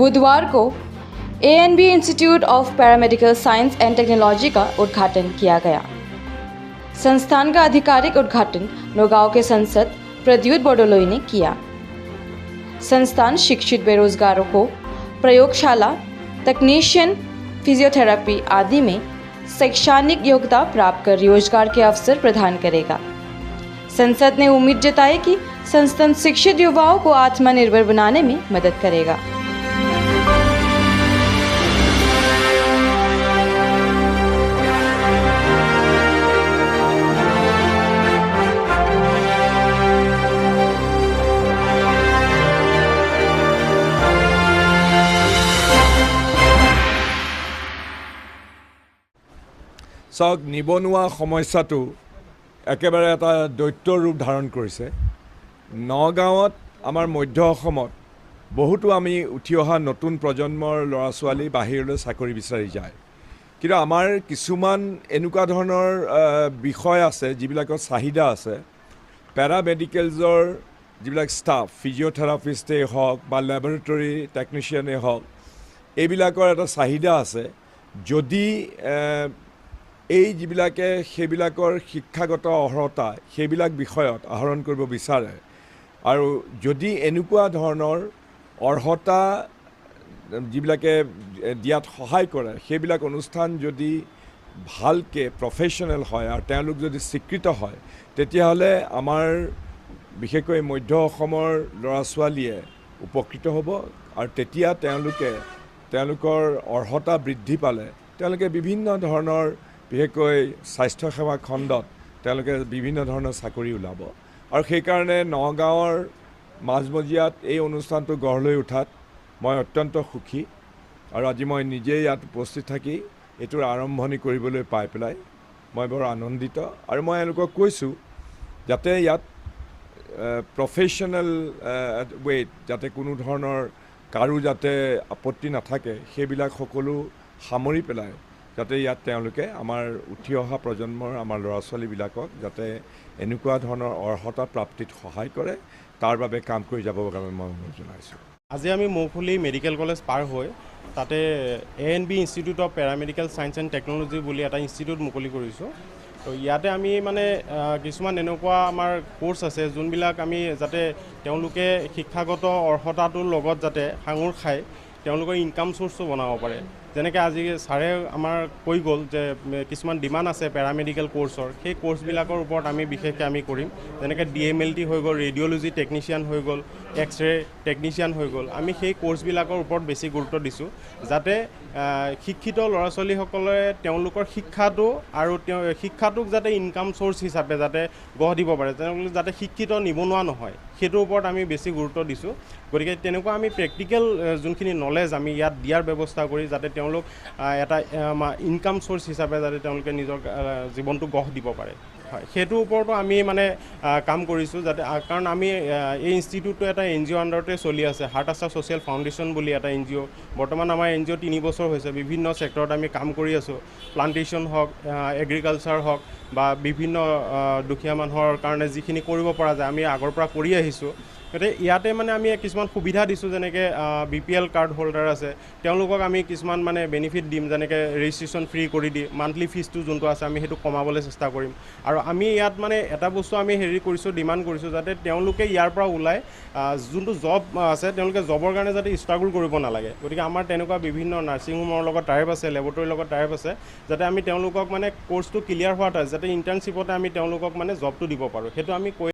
बुधवार को ANB institute of paramedical science and technology का उद्घाटन किया गया। संस्थान का आधिकारिक उद्घाटन नौगांव के सांसद प्रद्युत बड़ोलोई ने किया। संस्थान शिक्षित बेरोजगारों को प्रयोगशाला, तकनीशियन, फिजियोथेरेपी आदि में शैक्षणिक योग्यता प्राप्त कर रोजगार के अवसर प्रदान करेगा। संसद ने उम्मीद जताई कि संस्थान शिक्षित युवाओं को आत्मनिर्भर बनाने में मदद करेगा। চাওক, নিবনুৱা সমস্যাটো একেবাৰে এটা দৈত্য ৰূপ ধাৰণ কৰিছে। নগাঁৱত আমাৰ মধ্য অসমত বহুতো আমি উঠি অহা নতুন প্ৰজন্মৰ ল'ৰা ছোৱালী বাহিৰলৈ চাকৰি বিচাৰি যায়, কিন্তু আমাৰ কিছুমান এনেকুৱা ধৰণৰ বিষয় আছে যিবিলাকৰ চাহিদা আছে। পেৰামেডিকেলছৰ যিবিলাক ষ্টাফ, ফিজিঅ'থেৰাপিষ্টেই হওক বা লেবৰেটৰী টেকনিচিয়ানেই হওক, এইবিলাকৰ এটা চাহিদা আছে। যদি এই যিবিলাকে সেইবিলাকৰ শিক্ষাগত অৰ্হতা সেইবিলাক বিষয়ত আহৰণ কৰিব বিচাৰে আৰু যদি এনেকুৱা ধৰণৰ অৰ্হতা যিবিলাকে দিয়াত সহায় কৰে, সেইবিলাক অনুষ্ঠান যদি ভালকৈ প্ৰফেশ্যনেল হয় আৰু তেওঁলোক যদি স্বীকৃত হয়, তেতিয়াহ'লে আমাৰ বিশেষকৈ মধ্য অসমৰ ল'ৰা ছোৱালীয়ে উপকৃত হ'ব আৰু তেতিয়া তেওঁলোকৰ অৰ্হতা বৃদ্ধি পালে তেওঁলোকে বিভিন্ন ধৰণৰ বিশেষকৈ স্বাস্থ্যসেৱা খণ্ডত তেওঁলোকে বিভিন্ন ধৰণৰ চাকৰি ওলাব। আৰু সেইকাৰণে নগাঁৱৰ মাজমজিয়াত এই অনুষ্ঠানটো গঢ় লৈ উঠাত মই অত্যন্ত সুখী আৰু আজি মই নিজেই ইয়াত উপস্থিত থাকি এইটোৰ আৰম্ভণি কৰিবলৈ পাই পেলাই মই বৰ আনন্দিত। আৰু মই এওঁলোকক কৈছোঁ যাতে ইয়াত প্ৰফেশ্যনেল ৱেত যাতে কোনো ধৰণৰ কাৰো যাতে আপত্তি নাথাকে, সেইবিলাক সকলো সামৰি পেলাই যাতে ইয়াত তেওঁলোকে আমাৰ উঠি অহা প্ৰজন্মৰ আমাৰ ল'ৰা ছোৱালীবিলাকক যাতে এনেকুৱা ধৰণৰ অৰ্হতা প্ৰাপ্তিত সহায় কৰে, তাৰ বাবে কাম কৰি যাবৰ কাৰণে মই অনুৰোধ জনাইছোঁ। আজি আমি মৌফুলি মেডিকেল কলেজ পাৰ হৈ তাতে ANB institute of paramedical science and technology বুলি এটা ইনষ্টিটিউট মুকলি কৰিছোঁ। তো ইয়াতে আমি মানে কিছুমান এনেকুৱা আমাৰ কোৰ্চ আছে যোনবিলাক আমি যাতে তেওঁলোকে শিক্ষাগত অৰ্হতাটোৰ লগত যাতে সাঙুৰ খায় তেওঁলোকৰ ইনকাম চ'ৰ্চটো বনাব পাৰে। যেনেকৈ আজি ছাৰে আমাৰ কৈ গ'ল যে কিছুমান ডিমাণ্ড আছে পেৰামেডিকেল কোৰ্চৰ, সেই কোৰ্চবিলাকৰ ওপৰত আমি বিশেষকৈ আমি কৰিম। যেনেকৈ DMLT হৈ গ'ল, ৰেডিঅ'লজি টেকনিচিয়ান হৈ গ'ল, এক্সৰে টেকনিচিয়ান হৈ গ'ল, আমি সেই কোৰ্চবিলাকৰ ওপৰত বেছি গুৰুত্ব দিছোঁ যাতে শিক্ষিত ল'ৰা ছোৱালীসকলে তেওঁলোকৰ শিক্ষাটো আৰু শিক্ষাটোক যাতে ইনকাম চ'ৰ্চ হিচাপে যাতে গঢ় দিব পাৰে, তেওঁলোকে যাতে শিক্ষিত নিবনুৱা নহয়, সেইটোৰ ওপৰত আমি বেছি গুৰুত্ব দিছোঁ। গতিকে তেনেকুৱা আমি প্ৰেক্টিকেল যোনখিনি নলেজ আমি ইয়াত দিয়াৰ ব্যৱস্থা কৰি যাতে তেওঁলোক এটা ইনকাম চ'ৰ্চ হিচাপে যাতে তেওঁলোকে নিজৰ জীৱনটো গঢ় দিব পাৰে, হয়, সেইটোৰ ওপৰতো আমি মানে কাম কৰিছোঁ। যাতে কাৰণ আমি এই ইনষ্টিটিউটটো এটা NGO আণ্ডাৰতে চলি আছে, হাৰ্ট আছা ছ'চিয়েল ফাউণ্ডেশ্যন বুলি এটা NGO। বৰ্তমান আমাৰ NGO 3 বছৰ হৈছে, বিভিন্ন ছেক্টৰত আমি কাম কৰি আছোঁ। প্লাণ্টেশ্যন হওক, এগ্ৰিকালচাৰ হওক বা বিভিন্ন দুখীয়া মানুহৰ কাৰণে যিখিনি কৰিব পৰা যায় আমি আগৰ পৰা কৰি আহিছোঁ। গতিকে ইয়াতে মানে আমি কিছুমান সুবিধা দিছোঁ, যেনেকৈ BPL কাৰ্ড হোল্ডাৰ আছে তেওঁলোকক আমি কিছুমান মানে বেনিফিট দিম, যেনেকৈ ৰেজিষ্ট্ৰেশ্যন ফ্ৰী কৰি দি মান্থলি ফিজটো যোনটো আছে আমি সেইটো কমাবলৈ চেষ্টা কৰিম। আৰু আমি ইয়াত মানে এটা বস্তু আমি কৰিছোঁ, ডিমাণ্ড কৰিছোঁ যাতে তেওঁলোকে ইয়াৰ পৰা ওলাই যোনটো জব আছে তেওঁলোকে জবৰ কাৰণে যাতে ষ্ট্ৰাগল কৰিব নালাগে। গতিকে আমাৰ তেনেকুৱা বিভিন্ন নাৰ্ছিং হোমৰ লগত টাইপ আছে, লেবৰেটৰীৰ লগত টাইপ আছে, যাতে আমি তেওঁলোকক মানে কোৰ্চটো ক্লিয়াৰ হোৱাত যাতে ইণ্টাৰ্ণশ্বিপতে আমি তেওঁলোকক মানে জবটো দিব পাৰোঁ, সেইটো আমি কৈ